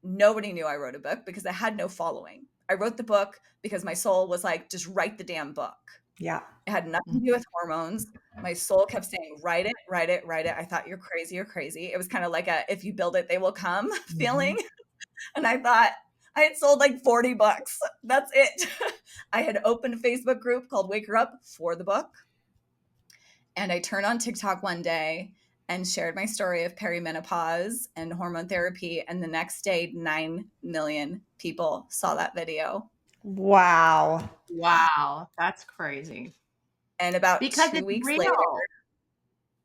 Nobody knew I wrote a book because I had no following. I wrote the book because my soul was like, just write the damn book. Yeah. It had nothing to do with hormones. My soul kept saying, write it, write it, write it. I thought, you're crazy, you're crazy. It was kind of like a, if you build it, they will come feeling. And I thought, I had sold like 40 books. That's it. I had opened a Facebook group called Wake Her Up for the book. And I turned on TikTok one day and shared my story of perimenopause and hormone therapy. And the next day, 9 million people saw that video. Wow. Wow, that's crazy. And about Because 2 it's weeks later, real.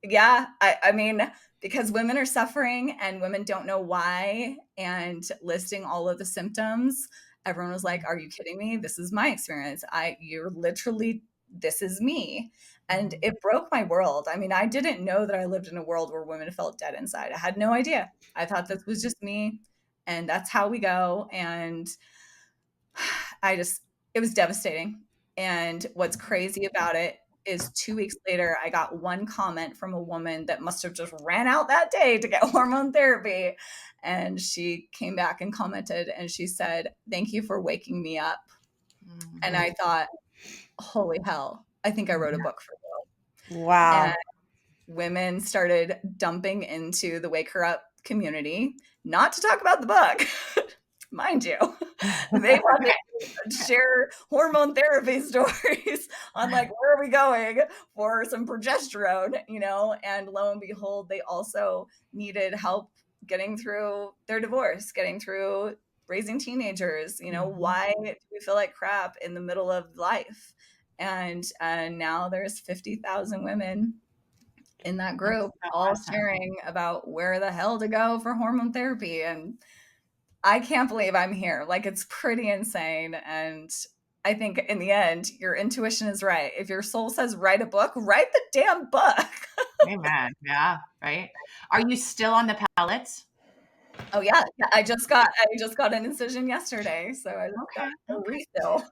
yeah, I mean, because women are suffering and women don't know why, and listing all of the symptoms, everyone was like, are you kidding me? This is my experience. You're literally, this is me. And it broke my world. I mean, I didn't know that I lived in a world where women felt dead inside. I had no idea. I thought this was just me and that's how we go. And it was devastating. And what's crazy about it is 2 weeks later, I got one comment from a woman that must have just ran out that day to get hormone therapy. And she came back and commented and she said, thank you for waking me up. And I thought, holy hell, I think I wrote a book for real. Wow. And women started dumping into the Wake Her Up community, not to talk about the book, mind you. They wanted to share hormone therapy stories on like, where are we going for some progesterone, and lo and behold, they also needed help getting through their divorce, getting through raising teenagers, why do we feel like crap in the middle of life? And now there's 50,000 women in that group all sharing about where the hell to go for hormone therapy. And I can't believe I'm here. Like, it's pretty insane. And I think in the end, your intuition is right. If your soul says write a book, write the damn book. Amen. Yeah. Right. Are you still on the pellets? Oh yeah. I just got an incision yesterday. So I just got a refill.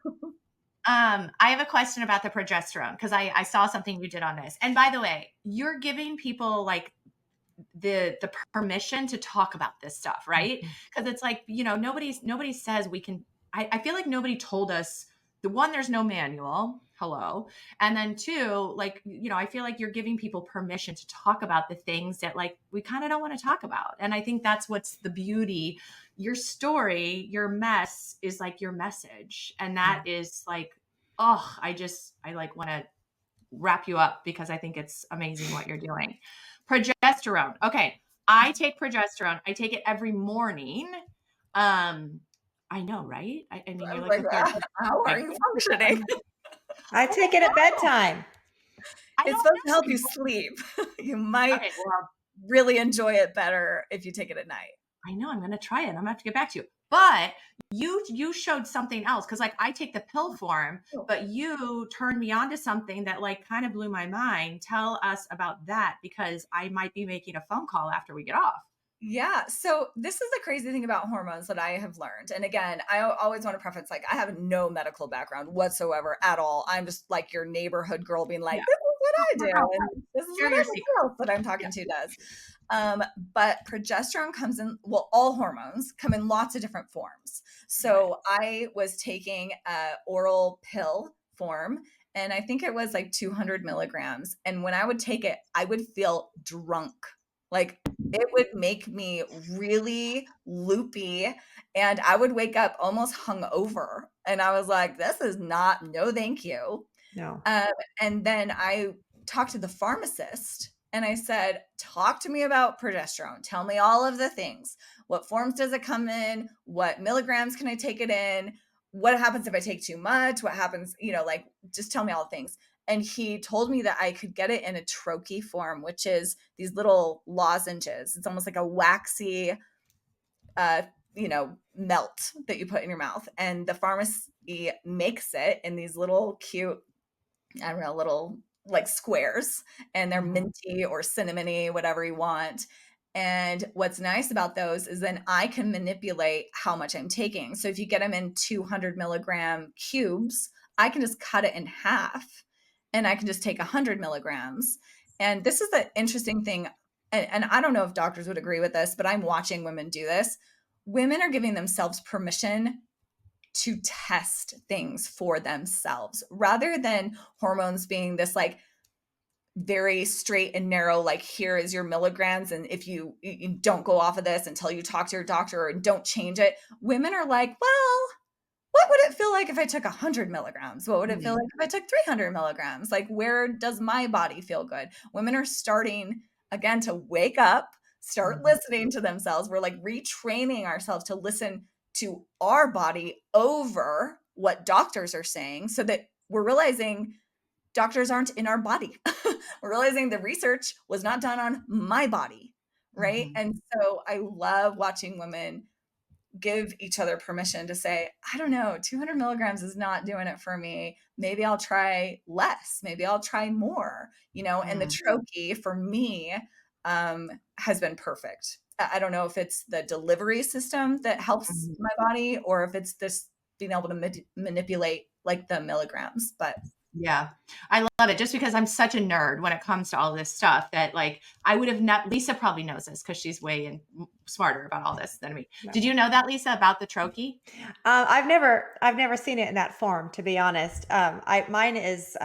I have a question about the progesterone because I saw something you did on this. And by the way, you're giving people like the permission to talk about this stuff, right? Because it's like, nobody says we can. I feel like nobody told us. The one, there's no manual. Hello. And then two, like, I feel like you're giving people permission to talk about the things that like we kind of don't want to talk about. And I think that's what's the beauty. Your story, your mess is like your message. And that is like, oh, I like want to wrap you up because I think it's amazing what you're doing. Progesterone. Okay. I take progesterone. I take it every morning. I know, right? I mean, you're like the third. How are you functioning? I take it at bedtime. It's supposed to help you sleep. You might really enjoy it better if you take it at night. I know. I'm going to try it. I'm going to have to get back to you. But you showed something else because like I take the pill form, but you turned me on to something that like kind of blew my mind. Tell us about that because I might be making a phone call after we get off. Yeah. So this is the crazy thing about hormones that I have learned. And again, I always want to preface, like, I have no medical background whatsoever at all. I'm just like your neighborhood girl being like, this is what I do. And this is what everyone else that I'm talking to does. But progesterone comes in, well, all hormones come in lots of different forms. So I was taking a oral pill form, and I think it was like 200 milligrams. And when I would take it, I would feel drunk, like it would make me really loopy, and I would wake up almost hungover, and I was like, "This is not no thank you." No. Um, and then I talked to the pharmacist and I said, "Talk to me about progesterone. Tell me all of the things. What forms does it come in? What milligrams can I take it in? What happens if I take too much? What happens, like just tell me all the things." And he told me that I could get it in a troche form, which is these little lozenges. It's almost like a waxy melt that you put in your mouth. And the pharmacy makes it in these little cute, I don't know, little like squares, and they're Mhm. minty or cinnamony, whatever you want. And what's nice about those is then I can manipulate how much I'm taking. So if you get them in 200 milligram cubes, I can just cut it in half and I can just take 100 milligrams. And this is the interesting thing. And I don't know if doctors would agree with this, but I'm watching women do this. Women are giving themselves permission to test things for themselves rather than hormones being this like very straight and narrow, like here is your milligrams, and if you don't go off of this until you talk to your doctor, or don't change it. Women are like, well, what would it feel like if I took 100 milligrams? What would it feel Mhm. like if I took 300 milligrams? Like, where does my body feel good? Women are starting again to wake up, start Mhm. listening to themselves. We're like retraining ourselves to listen to our body over what doctors are saying, so that we're realizing doctors aren't in our body. We're realizing the research was not done on my body. Right. Mhm. And so I love watching women give each other permission to say, I don't know, 200 milligrams is not doing it for me. Maybe I'll try less. Maybe I'll try more, and the Mhm. troche for me has been perfect. I don't know if it's the delivery system that helps Mhm. my body or if it's this being able to manipulate like the milligrams, but Yeah. I love it just because I'm such a nerd when it comes to all this stuff that like I would have not Lisa probably knows this because she's way smarter about all this than me. No. Did you know that, Lisa, about the troche? I've never seen it in that form, to be honest. Mine is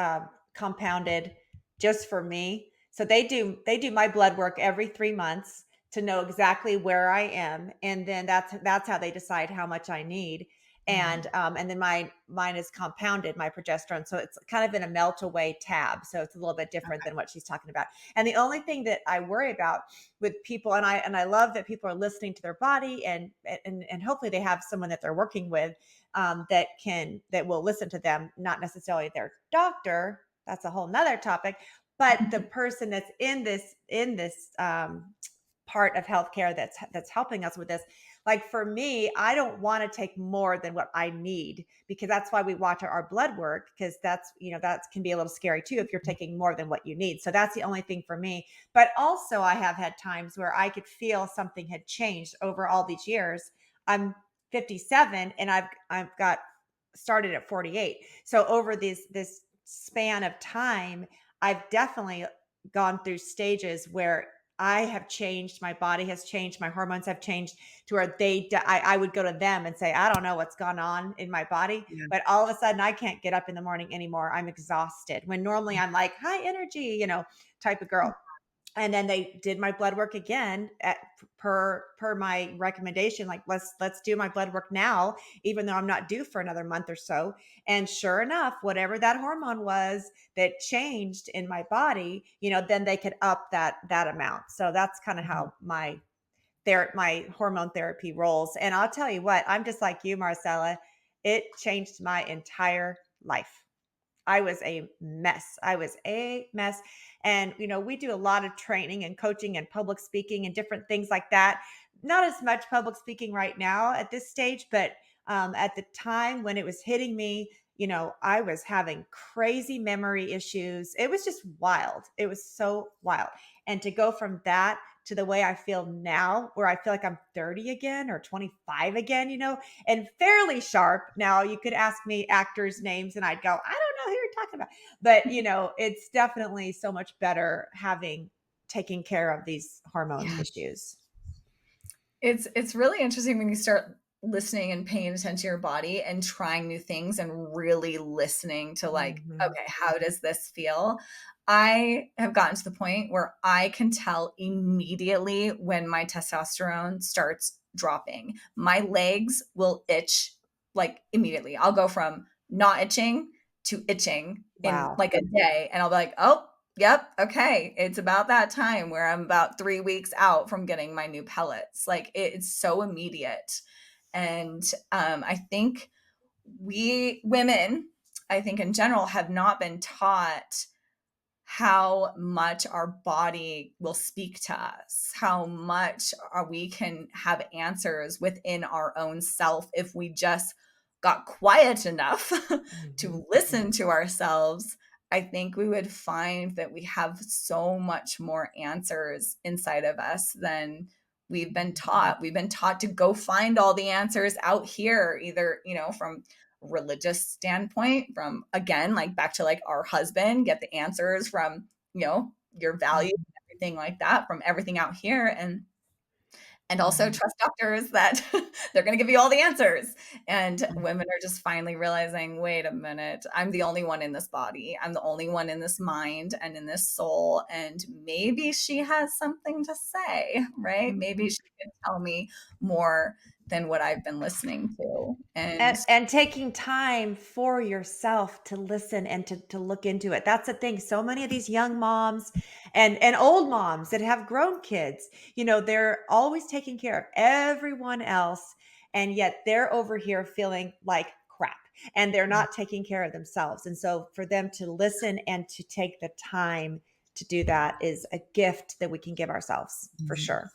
compounded just for me. So they do my blood work every 3 months to know exactly where I am, and then that's how they decide how much I need. Mhm. And then mine is compounded, my progesterone. So it's kind of in a melt away tab. So it's a little bit different than what she's talking about. And the only thing that I worry about with people, and I love that people are listening to their body, and hopefully they have someone that they're working with, that will listen to them, not necessarily their doctor. That's a whole nother topic. But the person that's in this part of healthcare that's helping us with this. Like for me, I don't want to take more than what I need, because that's why we watch our blood work, because that can be a little scary too if you're taking more than what you need. So that's the only thing for me. But also, I have had times where I could feel something had changed over all these years. I'm 57 and I've got started at 48. So over this span of time, I've definitely gone through stages where I have changed, my body has changed, my hormones have changed, to where I would go to them and say, I don't know what's gone on in my body, Yeah. but all of a sudden I can't get up in the morning anymore. I'm exhausted, when normally I'm like high energy, type of girl. And then they did my blood work again per my recommendation, like let's do my blood work now, even though I'm not due for another month or so. And sure enough, whatever that hormone was that changed in my body, then they could up that amount. So that's kind of Mhm. how my hormone therapy rolls. And I'll tell you what, I'm just like you, Marcella. It changed my entire life. I was a mess. I was a mess. And, we do a lot of training and coaching and public speaking and different things like that. Not as much public speaking right now at this stage, but at the time when it was hitting me, I was having crazy memory issues. It was just wild. It was so wild. And to go from that to the way I feel now, where I feel like I'm 30 again or 25 again, and fairly sharp. Now, you could ask me actors' names and I'd go, I don't know who you're talking about. But, it's definitely so much better having taken care of these hormone Yeah. issues. it's really interesting when you start listening and paying attention to your body and trying new things and really listening to like, Mhm. okay, how does this feel? I have gotten to the point where I can tell immediately when my testosterone starts dropping. My legs will itch like immediately. I'll go from not itching to itching in Wow. like a day. And I'll be like, oh, yep, okay. It's about that time where I'm about 3 weeks out from getting my new pellets. Like it's so immediate. And I think we women, I think in general, have not been taught how much our body will speak to us, how much we can have answers within our own self if we just got quiet enough Mhm. to listen to ourselves. I think we would find that we have so much more answers inside of us than we've been taught. We've been taught to go find all the answers out here, either, from religious standpoint, from again, like back to like our husband, get the answers from, your values, Mhm. everything like that, from everything out here. And also Mhm. trust doctors that they're going to give you all the answers. And Mhm. women are just finally realizing, wait a minute, I'm the only one in this body. I'm the only one in this mind and in this soul. And maybe she has something to say, right? Maybe Mhm. she can tell me more than what I've been listening to. And And taking time for yourself to listen and to look into it. That's the thing. So many of these young moms and old moms that have grown kids, they're always taking care of everyone else, and yet they're over here feeling like crap, and they're not taking care of themselves. And so for them to listen and to take the time to do that is a gift that we can give ourselves for sure.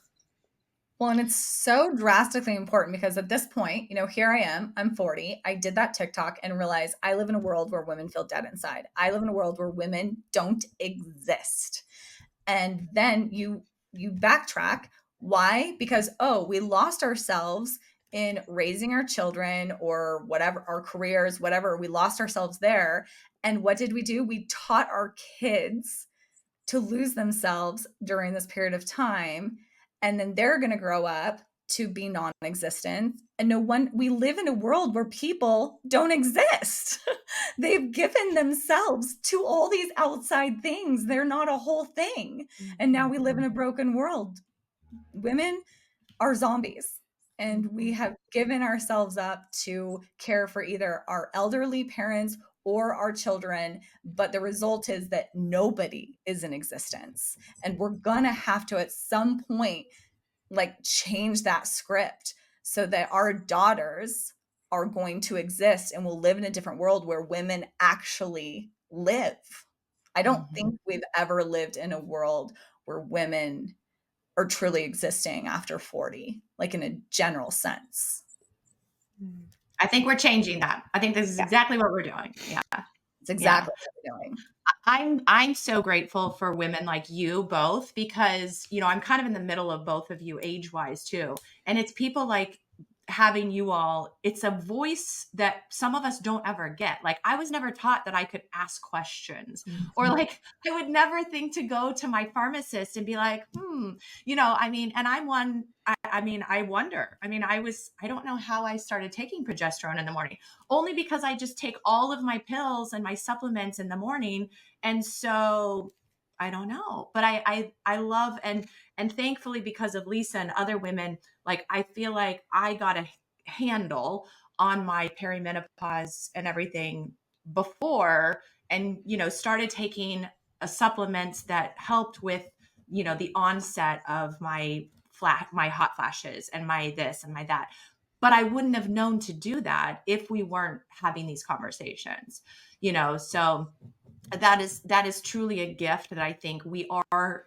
well, and it's so drastically important because at this point, here I am, I'm 40. I did that TikTok and realized I live in a world where women feel dead inside. I live in a world where women don't exist. And then you backtrack. Why? Because we lost ourselves in raising our children or whatever, our careers, whatever. We lost ourselves there. And what did we do? We taught our kids to lose themselves during this period of time, and then they're going to grow up to be non-existent. And no one, we live in a world where people don't exist. They've given themselves to all these outside things. They're not a whole thing. And now we live in a broken world. Women are zombies. And we Mhm. have given ourselves up to care for either our elderly parents or our children. But the result is that nobody is in existence. And we're going to have to, at some point, like change that script so that our daughters are going to exist and will live in a different world where women actually live. I don't Mhm. think we've ever lived in a world where women are truly existing after 40, like in a general sense. Mhm. I think we're changing that. I think this is Yeah. exactly what we're doing. Yeah. It's Yeah. exactly what we're doing. I'm so grateful for women like you both because, I'm kind of in the middle of both of you age-wise too. And it's people like having you all, it's a voice that some of us don't ever get. Like I was never taught that I could ask questions, or Mhm. like I would never think to go to my pharmacist and be like, and I'm one, I wonder. I don't know how I started taking progesterone in the morning, only because I just take all of my pills and my supplements in the morning. And so I don't know, but I love, and thankfully because of Lisa and other women, like I feel like I got a handle on my perimenopause and everything before, and started taking supplements that helped with the onset of my hot flashes and my this and my that. But I wouldn't have known to do that if we weren't having these conversations, so that is truly a gift that I think we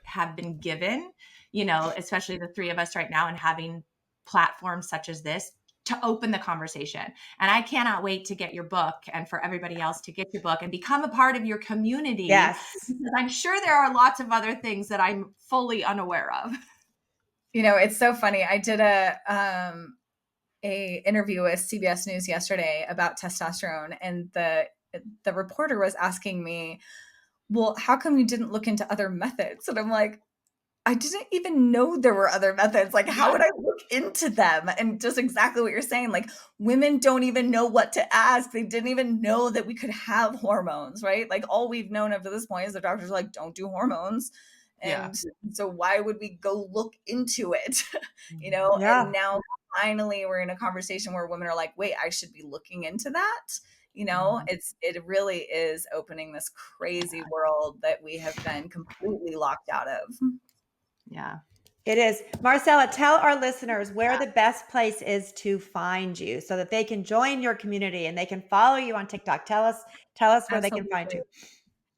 have been given, especially the three of us right now, and having platforms such as this to open the conversation. And I cannot wait to get your book and for everybody else to get your book and become a part of your community, Yes. because I'm sure there are lots of other things that I'm fully unaware of. It's so funny. I did a interview with CBS News yesterday about testosterone, and the reporter was asking me, well, how come you didn't look into other methods? And I'm like, I didn't even know there were other methods. Like, how Yeah. would I look into them? And just exactly what you're saying, like, women don't even know what to ask. They didn't even know that we could have hormones, right? Like, all we've known up to this point is the doctors are like, don't do hormones. Yeah. And so why would we go look into it? Yeah. And now finally we're in a conversation where women are like, wait, I should be looking into that. Mhm. It really is opening this crazy world that we have been completely locked out of. Yeah. It is. Marcella, tell our listeners where the best place is to find you so that they can join your community and they can follow you on TikTok. Tell us where they can find Absolutely.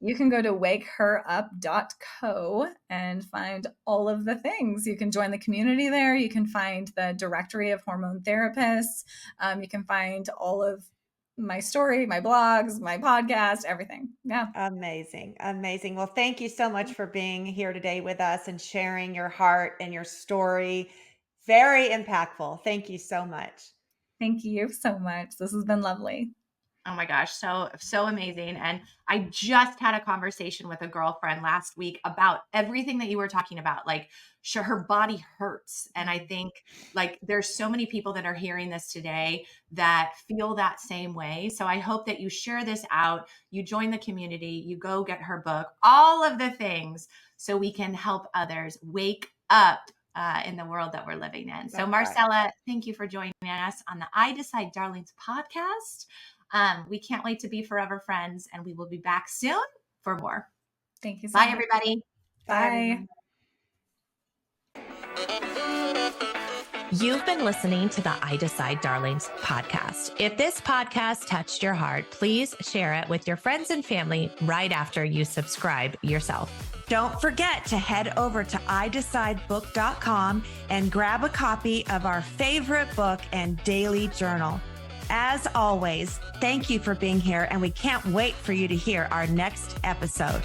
you. You can go to wakeherup.co and find all of the things. You can join the community there. You can find the directory of hormone therapists. You can find all of my story, my blogs, my podcast, everything. Yeah. Amazing. Amazing. Well, thank you so much for being here today with us and sharing your heart and your story. Very impactful. Thank you so much. Thank you so much. This has been lovely. Oh my gosh, so amazing. And I just had a conversation with a girlfriend last week about everything that you were talking about. Like, sure, her body hurts. And I think like there's so many people that are hearing this today that feel that same way. So I hope that you share this out, you join the community, you go get her book, all of the things so we can help others wake up in the world that we're living in. So That's right. Marcella, thank you for joining us on the I Decide Darlings podcast. We can't wait to be forever friends, and we will be back soon for more. Thank you so Bye, much. everybody. Bye, Bye. everyone. You've been listening to the I Decide Darlings podcast. If this podcast touched your heart, please share it with your friends and family right after you subscribe yourself. Don't forget to head over to iDecideBook.com and grab a copy of our favorite book and daily journal. As always, thank you for being here, and we can't wait for you to hear our next episode.